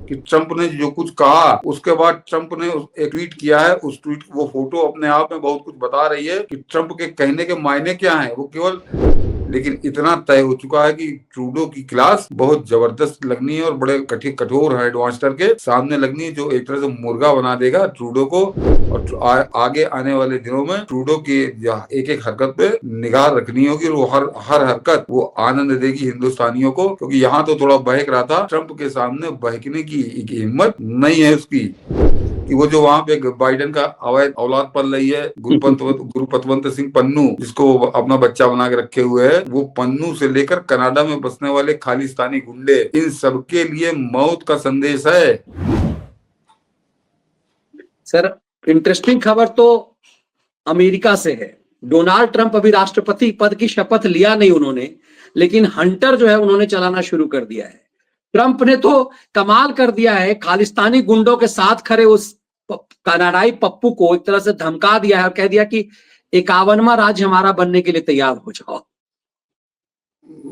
कि ट्रंप ने जो कुछ कहा उसके बाद ट्रंप ने एक ट्वीट किया है। उस ट्वीट वो फोटो अपने आप में बहुत कुछ बता रही है कि ट्रंप के कहने के मायने क्या हैं। वो केवल लेकिन इतना तय हो चुका है कि ट्रूडो की क्लास बहुत जबरदस्त लगनी है और बड़े कठोर हेडमास्टर के सामने लगनी है, जो एक तरह से मुर्गा बना देगा ट्रूडो को। और आगे आने वाले दिनों में ट्रूडो की एक एक हरकत पे निगाह रखनी होगी और वो हर हरकत वो आनंद देगी हिंदुस्तानियों को, क्योंकि यहाँ तो थोड़ा बहक रहा था, ट्रंप के सामने बहकने की हिम्मत नहीं है उसकी। कि वो जो वहां पे बाइडेन का अवैध औलाद पल रही है, गुरुपतवंत सिंह पन्नू, जिसको अपना बच्चा बना के रखे हुए है, वो पन्नू से लेकर कनाडा में बसने वाले खालिस्तानी गुंडे, इन सबके लिए मौत का संदेश है। सर, इंटरेस्टिंग खबर तो अमेरिका से है। डोनाल्ड ट्रंप अभी राष्ट्रपति पद की शपथ लिया नहीं उन्होंने, लेकिन हंटर जो है उन्होंने चलाना शुरू कर दिया है। ट्रंप ने तो कमाल कर दिया है, खालिस्तानी गुंडों के साथ खड़े उस कनाडाई पप्पू को एक तरह से धमका दिया है और कह दिया कि 51वां राज्य हमारा बनने के लिए तैयार हो जाओ।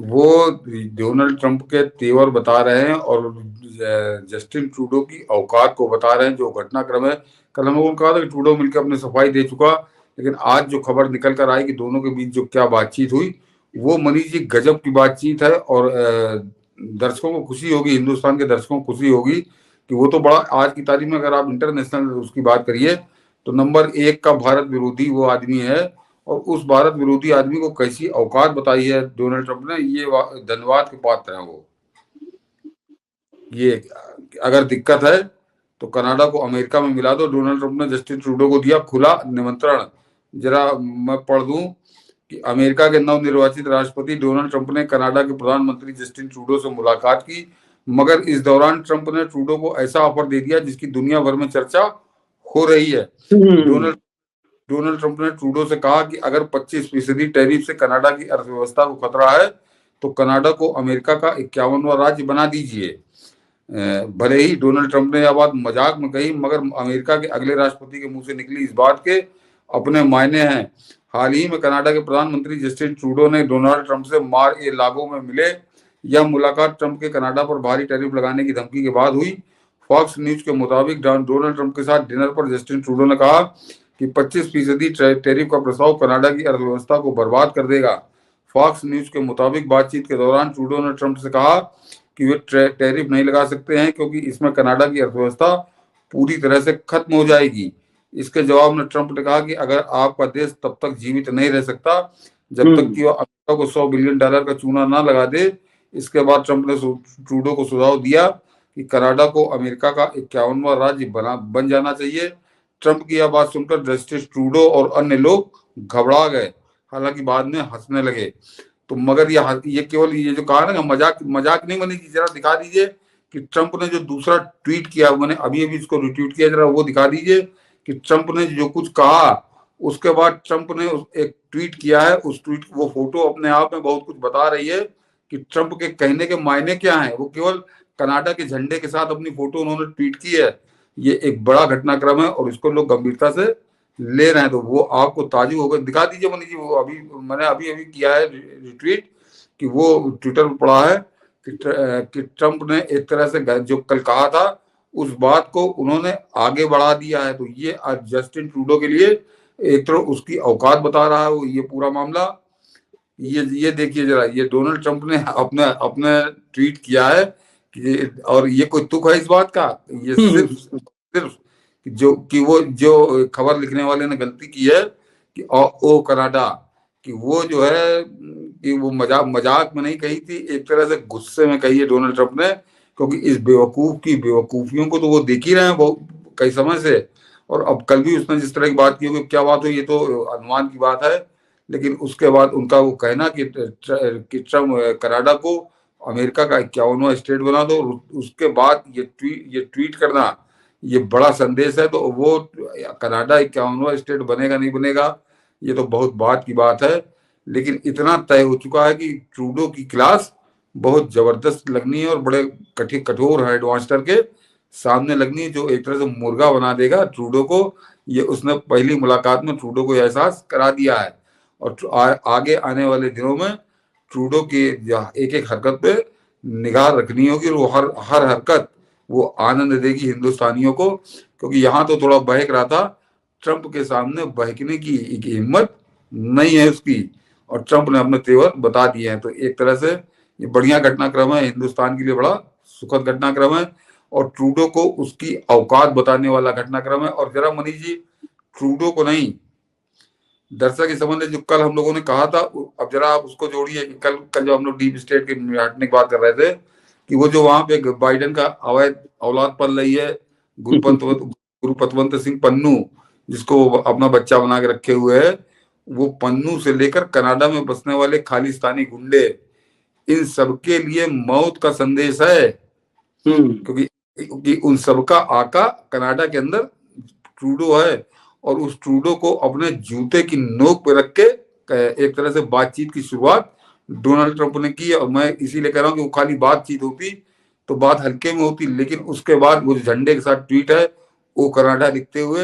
वो डोनाल्ड ट्रंप के तेवर बता रहे हैं और जस्टिन ट्रूडो की औकात को बता रहे हैं। जो घटनाक्रम है, कल हम लोगों ने कहा था कि ट्रूडो मिलकर अपनी सफाई दे चुका, लेकिन आज जो खबर निकल कर आई कि दोनों के बीच जो क्या बातचीत हुई, वो मनीष जी गजब की बातचीत है। और दर्शकों को खुशी होगी, हिंदुस्तान के दर्शकों को खुशी होगी कि वो तो बड़ा आज की तारीख में अगर आप इंटरनेशनल उसकी बात करिए तो नंबर 1 का भारत विरोधी वो आदमी है। और उस भारत विरोधी आदमी को कैसी औकात बताई है डोनाल्ड ट्रंप ने, ये धन्यवाद के पात्र हैं वो। ये अगर दिक्कत है तो कनाडा को अमेरिका में मिला दो। डोनाल्ड ट्रंप ने जस्टिन ट्रूडो को दिया खुला निमंत्रण। जरा मैं पढ़ दूं कि अमेरिका के नवनिर्वाचित राष्ट्रपति डोनाल्ड ट्रंप ने कनाडा के प्रधानमंत्री जस्टिन ट्रूडो से मुलाकात की, मगर इस दौरान ट्रंप ने ट्रूडो को ऐसा ऑफर दे दिया जिसकी दुनिया भर में चर्चा हो रही है। डोनाल्ड ट्रंप ने ट्रूडो से कहा कि अगर 25% टैरिफ से कनाडा की अर्थव्यवस्था को खतरा है तो कनाडा को अमेरिका का 51वां राज्य बना दीजिए। भले ही डोनाल्ड ट्रंप ने यह बात मजाक में कही, मगर अमेरिका के अगले राष्ट्रपति के मुंह से निकली इस बात के अपने मायने हैं। हाल ही में कनाडा के प्रधानमंत्री जस्टिन ट्रूडो ने डोनाल्ड ट्रंप से मार ए लागो में मिले। यह मुलाकात ट्रंप के कनाडा पर भारी टैरिफ लगाने की धमकी के बाद हुई। फॉक्स न्यूज के मुताबिक डोनाल्ड ट्रंप के साथ डिनर पर जस्टिन ट्रूडो ने कहा कि 25% टैरिफ का प्रस्ताव कनाडा की अर्थव्यवस्था को बर्बाद कर देगा। फॉक्स न्यूज के मुताबिक बातचीत के दौरान ट्रूडो ने ट्रंप से कहा कि वे टैरिफ नहीं लगा सकते हैं क्योंकि इसमें कनाडा की अर्थव्यवस्था पूरी तरह से खत्म हो जाएगी। इसके जवाब में ट्रंप ने कहा कि अगर आपका देश तब तक जीवित नहीं रह सकता जब तक कि वह अमेरिका को $100 बिलियन का चूना ना लगा दे। इसके बाद ट्रंप ने ट्रूडो को सुझाव दिया कि कनाडा को अमेरिका का 51वां राज्य बन जाना चाहिए। ट्रंप की यह बात सुनकर जस्टिस ट्रूडो और अन्य लोग घबरा गए, हालांकि बाद में हंसने लगे। तो मगर ये केवल ये जो कहा ना मजाक नहीं बनी, जरा दिखा दीजिए कि ट्रंप ने जो दूसरा ट्वीट किया, मैंने अभी इसको रिट्वीट किया, जरा वो दिखा दीजिए कि ट्रंप ने जो कुछ कहा उसके बाद ट्रंप ने एक ट्वीट किया है। उस ट्वीट वो फोटो अपने आप में बहुत कुछ बता रही है कि ट्रंप के कहने के मायने क्या हैं। वो केवल कनाडा के झंडे के साथ अपनी फोटो उन्होंने ट्वीट की है। ये एक बड़ा घटनाक्रम है और इसको लोग गंभीरता से ले रहे हैं। तो वो आपको ताजुब होकर दिखा दीजिए मनीष जी, वो मैंने अभी किया है रिट्वीट कि वो ट्विटर पर पड़ा है कि ट्रंप ने एक तरह से जो कल कहा था उस बात को उन्होंने आगे बढ़ा दिया है। तो ये आज जस्टिन ट्रूडो के लिए एक तरह उसकी औकात बता रहा है वो ये पूरा मामला। ये देखिए जरा, ये डोनाल्ड ट्रंप ने अपने ट्वीट किया है कि और ये कोई तुक है इस बात का, ये सिर्फ वो जो खबर लिखने वाले ने गलती की है कि ओ कनाडा, कि वो जो है कि वो मजाक में नहीं कही थी, एक तरह से गुस्से में कही है डोनाल्ड ट्रंप ने, क्योंकि इस बेवकूफ की बेवकूफियों को तो वो देख ही रहे हैं बहुत कई समय से। और अब कल भी उसने जिस तरह की बात की, क्या बात हुई ये तो अनुमान की बात है, लेकिन उसके बाद उनका वो कहना कि ट्रंप कनाडा को अमेरिका का 51वां स्टेट बना दो, उसके बाद ये ट्वीट करना ये बड़ा संदेश है। तो वो कनाडा 51वां स्टेट बनेगा नहीं बनेगा ये तो बहुत बात की बात है, लेकिन इतना तय हो चुका है कि ट्रूडो की क्लास बहुत जबरदस्त लगनी है और बड़े कठोर हेडमास्टर के सामने लगनी है, जो एक तरह से मुर्गा बना देगा ट्रूडो को। ये उसने पहली मुलाकात में ट्रूडो को एहसास करा दिया है और आगे आने वाले दिनों में ट्रूडो की एक एक हरकत पे निगाह रखनी होगी और वो हर हरकत वो आनंद देगी हिंदुस्तानियों को, क्योंकि यहाँ तो थोड़ा बहक रहा था, ट्रंप के सामने बहकने की हिम्मत नहीं है उसकी, और ट्रंप ने अपने तेवर बता दिए हैं। तो एक तरह से ये बढ़िया घटनाक्रम है, हिंदुस्तान के लिए बड़ा सुखद घटनाक्रम है, और ट्रूडो को उसकी औकात बताने वाला घटनाक्रम है। और जरा मनीष जी, ट्रूडो को नहीं, दर्शक इस संबंध में जो कल हम लोगों ने कहा था, अब जरा आप उसको जोड़िए कि कल कल जो हम लोग डीप स्टेट के हटने की बात कर रहे थे, कि वो जो वहां पे बाइडेन का अवैध औलाद पल रही है, गुरुपतवंत सिंह पन्नू, जिसको वो अपना बच्चा बना के रखे हुए है, वो पन्नू से लेकर कनाडा में बसने वाले खालिस्तानी गुंडे, इन सबके लिए मौत का संदेश है। क्योंकि उन सबका आका कनाडा के अंदर ट्रूडो है, और उस ट्रूडो को अपने जूते की नोक पे रख के एक तरह से बातचीत की शुरुआत डोनाल्ड ट्रंप ने की है। और मैं इसीलिए कह रहा हूँ कि वो खाली बातचीत होती तो बात हल्के में होती, लेकिन उसके बाद वो झंडे के साथ ट्वीट है वो कनाडा लिखते हुए,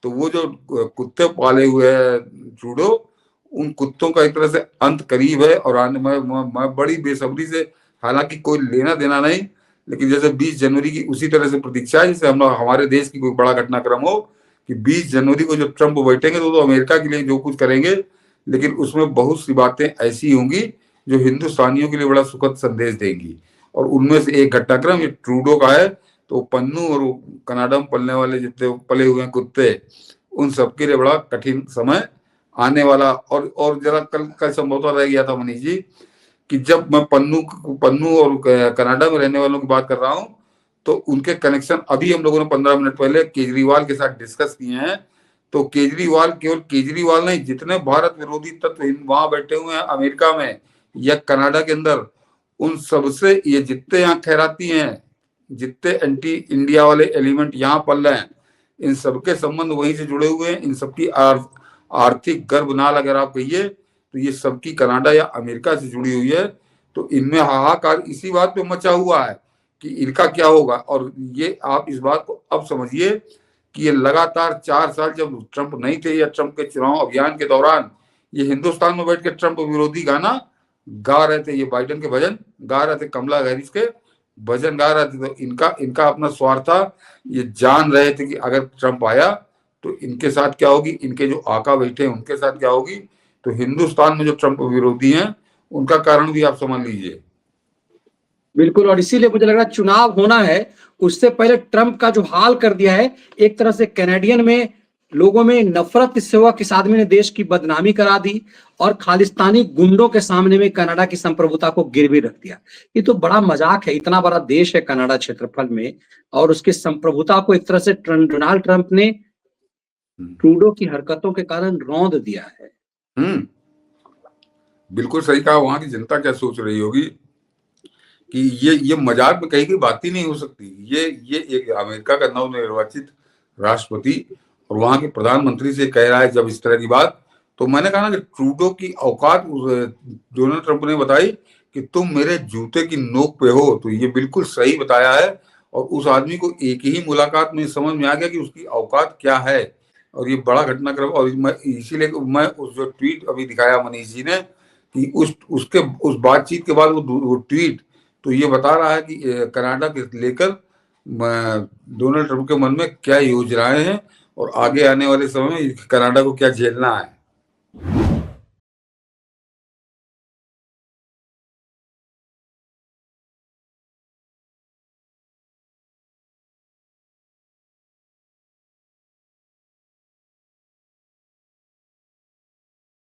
तो वो जो कुत्ते पाले हुए है ट्रूडो, उन कुत्तों का एक तरह से अंत करीब है। और आने मैं बड़ी बेसब्री से, हालांकि कोई लेना देना नहीं, लेकिन जैसे 20 जनवरी की उसी तरह से प्रतीक्षा है जैसे हम हमारे देश की कोई बड़ा घटनाक्रम हो, कि 20 जनवरी को जब ट्रंप बैठेंगे तो अमेरिका के लिए जो कुछ करेंगे, लेकिन उसमें बहुत सी बातें ऐसी होंगी जो हिंदुस्तानियों के लिए बड़ा सुखद संदेश देंगी। और उनमें से एक घटनाक्रम ये ट्रूडो का है। तो पन्नू और कनाडा में पलने वाले जितने पले हुए हैं कुत्ते, उन सबके लिए बड़ा कठिन समय आने वाला। और जरा कल संभवतः रह गया था मनीष जी, कि जब मैं पन्नू और कनाडा में रहने वालों की बात कर रहा हूँ, तो उनके कनेक्शन अभी हम लोगों ने 15 मिनट पहले केजरीवाल के साथ डिस्कस किए हैं। तो केजरीवाल, केवल केजरीवाल नहीं, जितने भारत विरोधी तत्व वहां बैठे हुए हैं अमेरिका में या कनाडा के अंदर, उन सबसे ये जितने यहाँ खैराती हैं, जितने एंटी इंडिया वाले एलिमेंट यहाँ पल रहे हैं, इन सबके संबंध वहीं से जुड़े हुए हैं। इन सबकी आर्थिक गर्भनाल अगर आप कहिए तो ये सबकी कनाडा या अमेरिका से जुड़ी हुई है। तो इनमें हाहाकार इसी बात पे मचा हुआ है कि इनका क्या होगा। और ये आप इस बात को अब समझिए कि ये लगातार 4 साल जब ट्रंप नहीं थे, या ट्रंप के चुनाव अभियान के दौरान ये हिंदुस्तान में बैठ के ट्रंप विरोधी गाना गा रहे थे, ये बाइडेन के भजन गा रहे थे, कमला हैरिस के भजन गा रहे थे। तो इनका अपना स्वार्थ था, ये जान रहे थे कि अगर ट्रंप आया तो इनके साथ क्या होगी, इनके जो आका बैठे हैं उनके साथ क्या होगी। तो हिंदुस्तान में जो ट्रंप विरोधी हैं उनका कारण भी आप समझ लीजिए। बिल्कुल, और इसीलिए मुझे लग रहा है चुनाव होना है उससे पहले ट्रंप का जो हाल कर दिया है, एक तरह से कैनेडियन में लोगों में नफरत इससे हुआ कि इस आदमी ने देश की बदनामी करा दी और खालिस्तानी गुंडों के सामने में कनाडा की संप्रभुता को गिरवी रख दिया। ये तो बड़ा मजाक है, इतना बड़ा देश है कनाडा क्षेत्रफल में, और उसकी संप्रभुता को एक तरह से डोनाल्ड ट्रंप ने ट्रूडो की हरकतों के कारण रौंद दिया है। बिल्कुल सही कहा। वहां की जनता क्या सोच रही होगी कि ये मजाक में कहीं की बात ही नहीं हो सकती। ये एक अमेरिका का नवनिर्वाचित राष्ट्रपति और वहां के प्रधानमंत्री से कह रहा है जब इस तरह की बात, तो मैंने कहा ना कि ट्रूडो की औकात डोनाल्ड ट्रंप ने बताई कि तुम मेरे जूते की नोक पे हो। तो ये बिल्कुल सही बताया है, और उस आदमी को एक ही मुलाकात में समझ में आ गया कि उसकी औकात क्या है। और ये बड़ा घटनाक्रम, और इसीलिए मैं उस जो ट्वीट अभी दिखाया मनीष जी ने, कि उस बातचीत के बाद वो ट्वीट, तो ये बता रहा है कि कनाडा के लेकर डोनाल्ड ट्रंप के मन में क्या योजनाएं हैं और आगे आने वाले समय में कनाडा को क्या झेलना है।